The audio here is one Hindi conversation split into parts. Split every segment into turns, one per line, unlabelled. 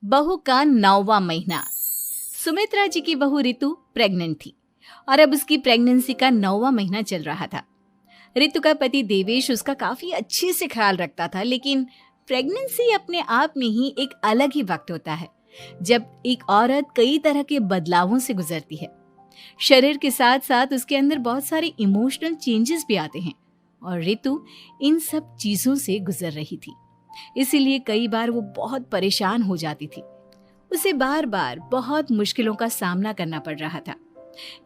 बहू का 9वां महीना। सुमित्रा जी की बहू रितु प्रेग्नेंट थी और अब उसकी प्रेगनेंसी का 9वां महीना चल रहा था। रितु का पति देवेश उसका काफी अच्छे से ख्याल रखता था, लेकिन प्रेगनेंसी अपने आप में ही एक अलग ही वक्त होता है जब एक औरत कई तरह के बदलावों से गुजरती है। शरीर के साथ साथ उसके अंदर बहुत सारे इमोशनल चेंजेस भी आते हैं और रितु इन सब चीजों से गुजर रही थी। इसीलिए कई बार वो बहुत परेशान हो जाती थी। उसे बार बार बहुत मुश्किलों का सामना करना पड़ रहा था।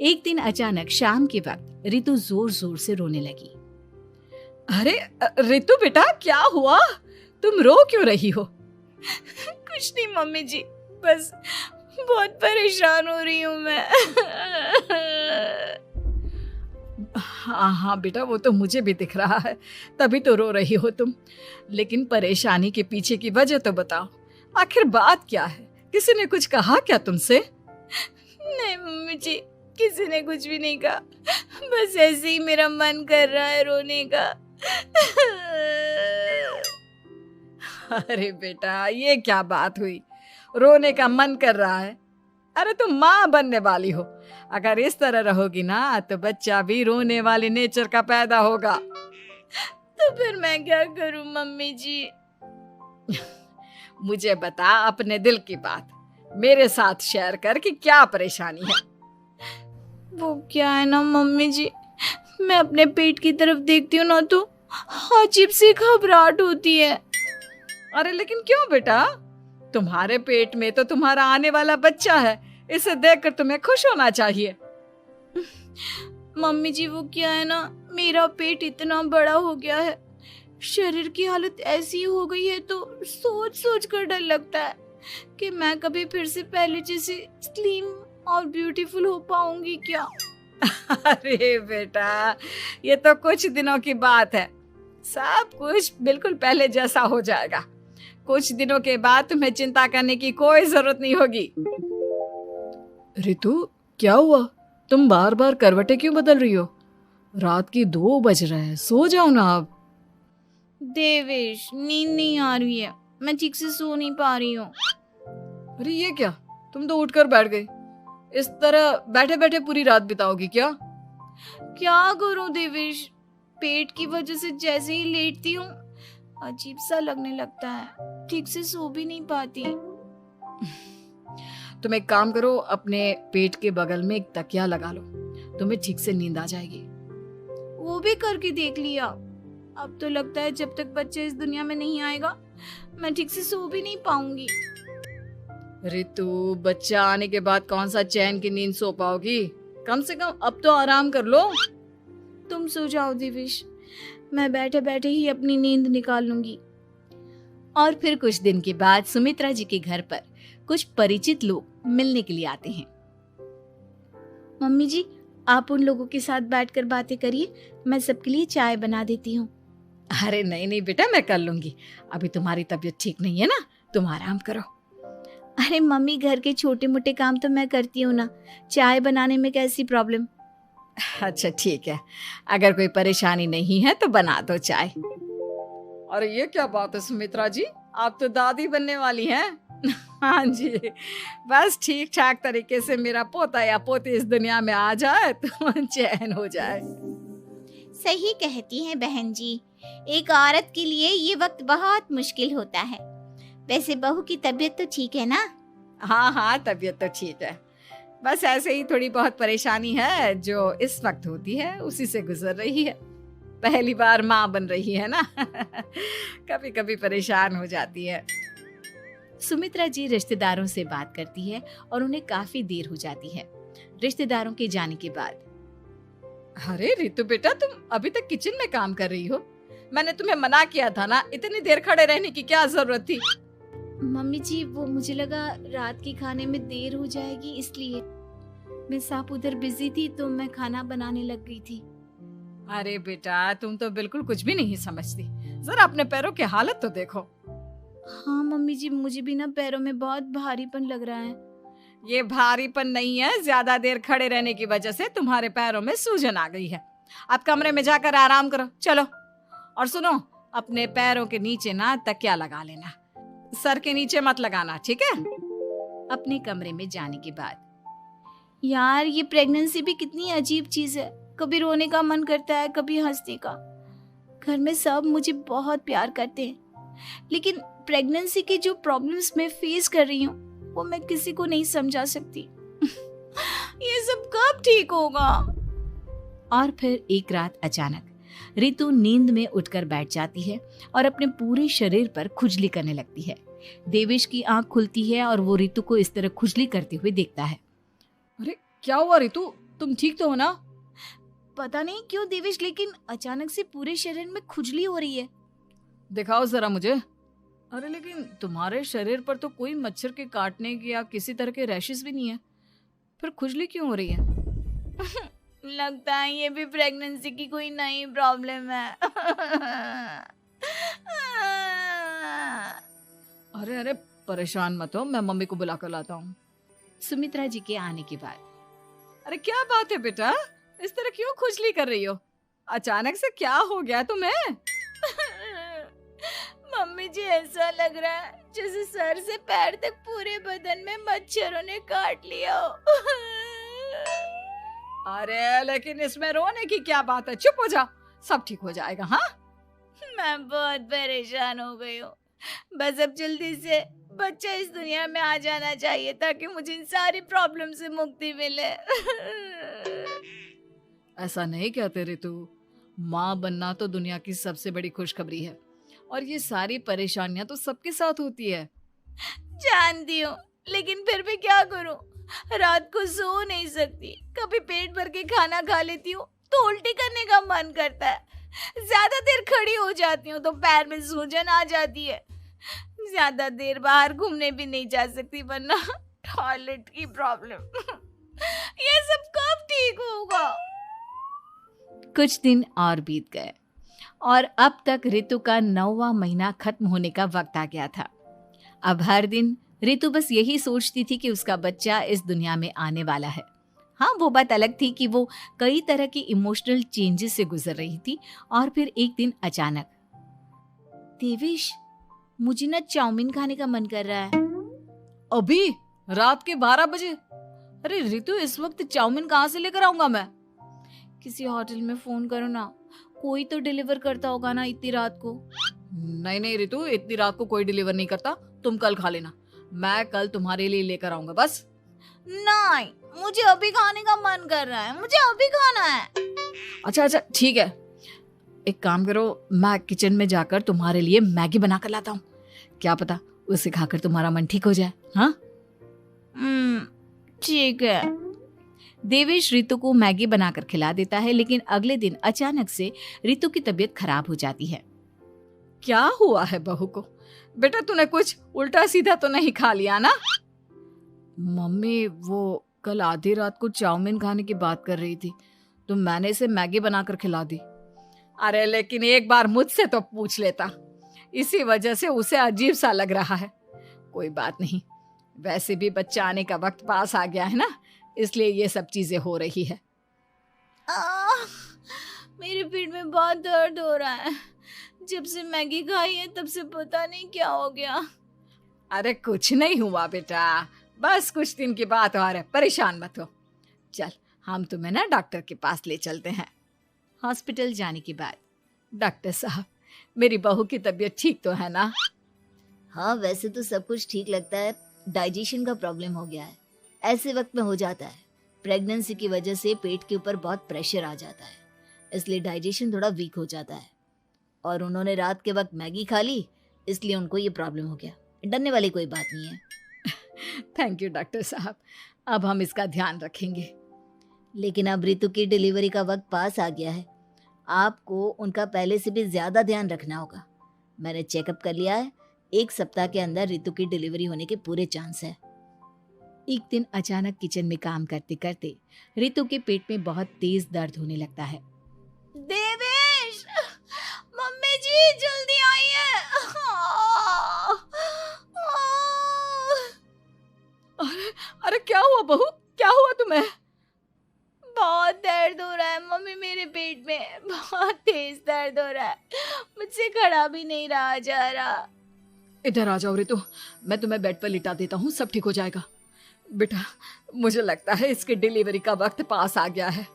एक दिन अचानक शाम के वक्त रितु जोर जोर से रोने लगी।
अरे रितु बेटा, क्या हुआ? तुम रो क्यों रही हो?
कुछ नहीं मम्मी जी, बस बहुत परेशान हो रही हूँ मैं।
हाँ बेटा, वो तो मुझे भी दिख रहा है, तभी तो रो रही हो तुम। लेकिन परेशानी के पीछे की वजह तो बताओ, आखिर बात क्या है? किसी ने कुछ कहा क्या तुमसे?
नहीं मम्मी जी, किसी ने कुछ भी नहीं कहा, बस ऐसे ही मेरा मन कर रहा है रोने का।
अरे बेटा, ये क्या बात हुई? रोने का मन कर रहा है? अरे तुम माँ बनने वाली हो, अगर इस तरह रहोगी ना तो बच्चा भी रोने वाले नेचर का पैदा होगा।
तो फिर मैं क्या करूं मम्मी जी?
मुझे बता अपने दिल की बात, मेरे साथ शेयर कर कि क्या परेशानी है।
वो क्या है ना मम्मी जी, मैं अपने पेट की तरफ देखती हूँ ना तो अजीब सी घबराहट होती है।
अरे लेकिन क्यों बेटा? तुम्हारे पेट में तो तुम्हारा आने वाला बच्चा है, इसे देखकर तुम्हें खुश होना चाहिए।
मम्मी जी वो क्या है ना, मेरा पेट इतना बड़ा हो गया है, शरीर की हालत ऐसी हो गई है तो सोच सोच कर डर लगता है कि मैं कभी फिर से पहले जैसी स्लिम और ब्यूटीफुल हो पाऊंगी क्या।
अरे बेटा, ये तो कुछ दिनों की बात है, सब कुछ बिल्कुल पहले जैसा हो जाएगा। कुछ दिनों के बाद तुम्हें चिंता करने की कोई जरूरत नहीं होगी। रितु, क्या हुआ? तुम बार बार करवटें क्यों बदल रही हो? रात की 2 बज रहे हैं, सो जाओ ना अब।
देवेश, नींद नहीं आ रही है, मैं ठीक से सो नहीं पा रही हूँ।
अरे ये क्या, तुम तो उठकर बैठ गई। इस तरह बैठे बैठे पूरी रात बिताओगी क्या?
क्या करूं देवेश, पेट की वजह से जैसे ही लेटती हूँ अजीब सा लगने लगता है, ठीक से सो भी नहीं पाती।
तुम एक काम करो, अपने पेट के बगल में एक तकिया लगा लो, तुम्हें ठीक से नींद आ जाएगी।
वो भी करके देख लिया, अब तो लगता है जब तक बच्चा इस दुनिया में नहीं आएगा मैं ठीक से सो भी नहीं पाऊंगी।
रितु, बच्चा आने के बाद कौन सा चैन की नींद सो पाओगी? कम से कम अब तो आराम कर लो।
तुम सो जाओ देवेश, मैं बैठे बैठे ही अपनी नींद निकाल लूंगी।
और फिर कुछ दिन के बाद सुमित्रा जी के घर पर कुछ परिचित लोग मिलने के लिए आते हैं।
मम्मी जी, आप उन लोगों के साथ बैठकर बातें करिए, मैं सबके लिए चाय बना देती हूँ।
अरे नहीं नहीं बेटा, मैं कर लूंगी, अभी तुम्हारी तबीयत ठीक नहीं है ना, तुम आराम करो।
अरे मम्मी, घर के छोटे मोटे काम तो मैं करती हूँ ना, चाय बनाने में कैसी प्रॉब्लम?
अच्छा ठीक है, अगर कोई परेशानी नहीं है तो बना दो चाय। अरे ये क्या बात है सुमित्रा जी, आप तो दादी बनने वाली हैं। हाँ जी, बस ठीक ठाक तरीके से मेरा पोता या पोती इस दुनिया में आ जाए तो चैन हो जाए।
सही कहती हैं बहन जी, एक औरत के लिए ये वक्त बहुत मुश्किल होता है। वैसे बहू की तबीयत तो ठीक है ना?
हाँ हाँ, तबीयत तो ठीक है, बस ऐसे ही थोड़ी बहुत परेशानी है जो इस वक्त होती है, उसी से गुजर रही है। पहली बार माँ बन रही है ना, कभी कभी परेशान हो जाती है।
सुमित्रा जी रिश्तेदारों से बात करती है और उन्हें काफी देर हो जाती है। रिश्तेदारों के जाने के बाद,
अरे रितु बेटा, तुम अभी तक किचन में काम कर रही हो? मैंने तुम्हें मना किया था ना, इतनी देर खड़े रहने की क्या जरूरत थी?
मम्मी जी, वो मुझे लगा रात के खाने में देर हो जाएगी, इसलिए मैं साफ उधर बिजी थी तो मैं खाना बनाने लग गई थी।
अरे बेटा, तुम तो बिल्कुल कुछ भी नहीं समझती, जरा अपने पैरों की हालत तो देखो।
हाँ मम्मी जी, मुझे भी ना पैरों में बहुत भारीपन लग रहा है।
ये भारीपन नहीं है, ज्यादा देर खड़े रहने की वजह से तुम्हारे पैरों में सूजन आ गई है। अब कमरे में जाकर आराम करो, चलो। और सुनो, अपने पैरों के नीचे ना तकिया लगा लेना, सर के नीचे मत लगाना, ठीक है?
अपने कमरे में जाने के बाद
यार ये प्रेगनेंसी भी कितनी अजीब चीज है, कभी रोने का मन करता है, कभी हंसने का। घर में सब मुझे बहुत प्यार करते हैं, लेकिन प्रेगनेंसी की जो प्रॉब्लम्स मैं फेस कर रही हूँ वो मैं किसी को नहीं समझा सकती। ये सब कब ठीक होगा?
और फिर एक रात अचानक रितु नींद में उठकर बैठ जाती है और अपने पूरे शरीर पर खुजली करने लगती है। देवेश की आंख खुलती है और वो रितु को इस तरह खुजली करते हुए देखता है।
अरे क्या हुआ रितु, तुम ठीक तो हो ना?
पता नहीं क्यों देवेश, लेकिन अचानक से पूरे शरीर में खुजली हो रही है।
दिखाओ जरा मुझे। अरे लेकिन तुम्हारे शरीर पर तो कोई मच्छर के काटने की या किसी तरह के रैशेस भी नहीं है, फिर खुजली क्यों हो रही है?
लगता है ये भी प्रेगनेंसी की कोई नई प्रॉब्लम है।
अरे अरे परेशान मत हो, मैं मम्मी को बुला कर लाता हूँ।
सुमित्रा जी के आने के बाद
अरे क्या बात है बेटा, इस तरह क्यों खुजली कर रही हो? अचानक से क्या हो गया तुम्हें?
मम्मी जी ऐसा लग रहा है जैसे सर से पैर तक पूरे बदन में मच्छरों ने काट लिया हो।
अरे लेकिन इसमें रोने की क्या बात है, चुप हो जाओ, सब ठीक हो जाएगा। हाँ
मैं बहुत परेशान हो गई हूँ, बस अब जल्दी से बच्चा इस दुनिया में आ जाना चाहिए ताकि मुझे इन सारी प्रॉब्लम से मुक्ति मिले।
ऐसा नहीं कहते रितु, माँ बनना तो दुनिया की सबसे बड़ी खुशखबरी है और ये सारी परेशानियां तो सबके साथ होती है।
जानती हूँ, लेकिन फिर भी क्या करूँ, रात को सो नहीं सकती, कभी पेट भर के खाना खा लेती हूँ तो उल्टी करने का मन करता है, ज्यादा देर खड़ी हो जाती हूँ तो पैर में सूजन आ जाती है, ज्यादा देर बाहर घूमने भी नहीं जा सकती वरना टॉयलेट की प्रॉब्लम। ये सब कब ठीक होगा?
कुछ दिन और बीत गए और अब तक रितु का 9वां महीना खत्म होने का वक्त आ गया था। अब हर दिन रितु बस यही सोचती थी कि उसका बच्चा इस दुनिया में आने वाला है। हाँ, वो बात अलग थी कि वो कई तरह की इमोशनल चेंजेस से गुजर रही थी और फिर एक दिन अचानक,
देवेश मुझे ना चाउमीन खाने का मन कर रहा है।
अभी रात के 12 बजे? अरे रितु, इस वक्त चाउमीन कहाँ से लेकर आऊंगा मैं?
किसी होटल में फोन करो ना, कोई तो डिलीवर करता होगा ना इतनी रात को।
नहीं नहीं रितु, इतनी रात को कोई डिलीवर नहीं करता, तुम कल खा लेना, मैं कल तुम्हारे लिए लेकर आऊंगा बस।
नहीं, मुझे अभी खाने का मन कर रहा है, मुझे अभी खाना है।
अच्छा अच्छा ठीक है, एक काम करो, मैं किचन में जाकर तुम्हारे लिए मैगी बना कर लाता हूँ, क्या पता उसे खाकर तुम्हारा मन ठीक हो जाए। हाँ
ठीक है।
देवेश रितु को मैगी बनाकर खिला देता है, लेकिन अगले दिन अचानक से रितु की तबीयत खराब हो जाती है।
क्या हुआ है बहू को? बेटा तूने कुछ उल्टा सीधा तो नहीं खा लिया ना? मम्मी वो कल आधी रात को चाउमीन खाने की बात कर रही थी तो मैंने इसे मैगी बनाकर खिला दी। अरे लेकिन एक बार मुझसे तो पूछ लेता, इसी वजह से उसे अजीब सा लग रहा है। कोई बात नहीं, वैसे भी बच्चा आने का वक्त पास आ गया है ना, इसलिए ये सब चीजें हो रही है।
मेरे पेट में बहुत दर्द हो रहा है, जब से मैगी खाई है तब से पता नहीं क्या हो गया।
अरे कुछ नहीं हुआ बेटा, बस कुछ दिन की बात और है, परेशान मत हो। चल हम तुम्हें ना डॉक्टर के पास ले चलते हैं।
हॉस्पिटल जाने के बाद,
डॉक्टर साहब मेरी बहू की तबीयत ठीक तो है ना?
हाँ, वैसे तो सब कुछ ठीक लगता है, डाइजेशन का प्रॉब्लम हो गया है, ऐसे वक्त में हो जाता है। प्रेगनेंसी की वजह से पेट के ऊपर बहुत प्रेशर आ जाता है, इसलिए डाइजेशन थोड़ा वीक हो जाता है। और उन्होंने रात के वक्त मैगी खा ली, इसलिए उनको ये प्रॉब्लम हो गया। डरने वाली कोई बात नहीं है।
थैंक यू डॉक्टर साहब, अब हम इसका ध्यान रखेंगे।
लेकिन अब रितु की डिलीवरी का वक्त पास आ गया है, आपको उनका पहले से भी ज्यादा ध्यान रखना होगा। मैंने चेकअप कर लिया है, 1 सप्ताह के अंदर रितु की डिलीवरी होने के पूरे चांस है।
एक दिन अचानक किचन में काम करते करते रितु के पेट में बहुत तेज दर्द होने लगता है।
देवेश, मम्मी जी जल्दी आइए।
अरे क्या हुआ बहू, क्या हुआ तुम्हें?
बहुत दर्द हो रहा है मम्मी, मेरे पेट में बहुत तेज दर्द हो रहा है, मुझसे खड़ा भी नहीं रहा जा रहा।
इधर आ जाओ रितु, मैं तुम्हें बेड पर लिटा देता हूँ, सब ठीक हो जाएगा। बेटा, मुझे लगता है इसकी डिलीवरी का वक्त पास आ गया है।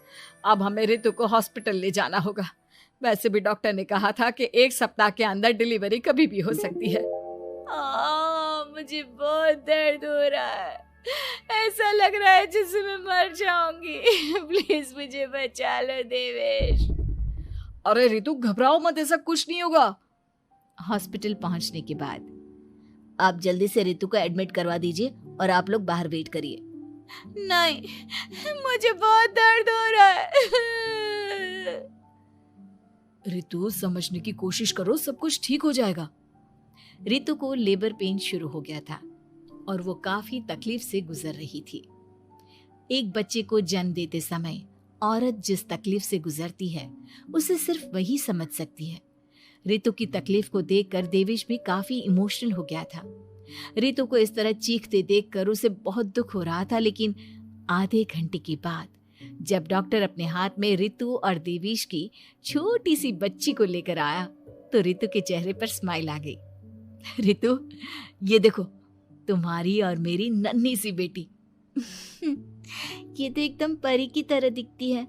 अब हमें रितु को हॉस्पिटल ले जाना होगा। वैसे भी डॉक्टर ने कहा था कि 1 सप्ताह के अंदर डिलीवरी कभी भी हो सकती है।
मुझे बहुत दर्द हो रहा है, ऐसा लग रहा है जैसे मैं मर जाऊंगी। प्लीज मुझे बचा लो देवेश।
अरे रितु, घबराओ मत, ऐसा कुछ नहीं होगा।
हॉस्पिटल पहुंचने के बाद
आप जल्दी से रितु को एडमिट करवा दीजिए और आप लोग बाहर वेट करिए।
नहीं, मुझे बहुत दर्द हो रहा है।
रितु, समझने की कोशिश करो, सब कुछ ठीक हो जाएगा।
रितु को लेबर पेन शुरू हो गया था और वो काफी तकलीफ से गुजर रही थी। एक बच्चे को जन्म देते समय औरत जिस तकलीफ से गुजरती है उसे सिर्फ वही समझ सकती है। रितु की तकलीफ को देखकर देवेश भी काफी इमोशनल हो गया था। रितु को इस तरह चीखते देखकर उसे बहुत दुख हो रहा था, लेकिन आधे घंटे के बाद जब डॉक्टर अपने हाथ में रितु और देवेश की छोटी सी बच्ची को लेकर आया तो रितु के चेहरे पर स्माइल आ गई। रितु, ये देखो, तुम्हारी और मेरी नन्ही सी बेटी।
ये तो एकदम परी की तरह दिखती है।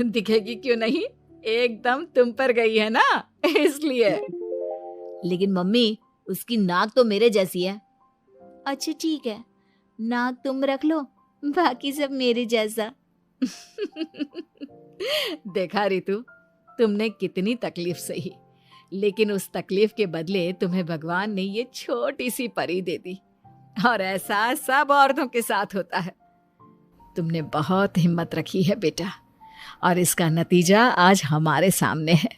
दिखेगी क्यों नहीं, एकदम तुम पर गई है ना, इसलिए।
लेकिन मम्मी, उसकी नाक तो मेरे जैसी है। अच्छा ठीक है, नाक तुम रख लो, बाकी सब मेरे जैसा।
देखा रितु, तुमने कितनी तकलीफ सही, लेकिन उस तकलीफ के बदले तुम्हें भगवान ने ये छोटी सी परी दे दी। और ऐसा सब औरतों के साथ होता है। तुमने बहुत हिम्मत रखी है बेटा, और इसका नतीजा आज हमारे सामने है।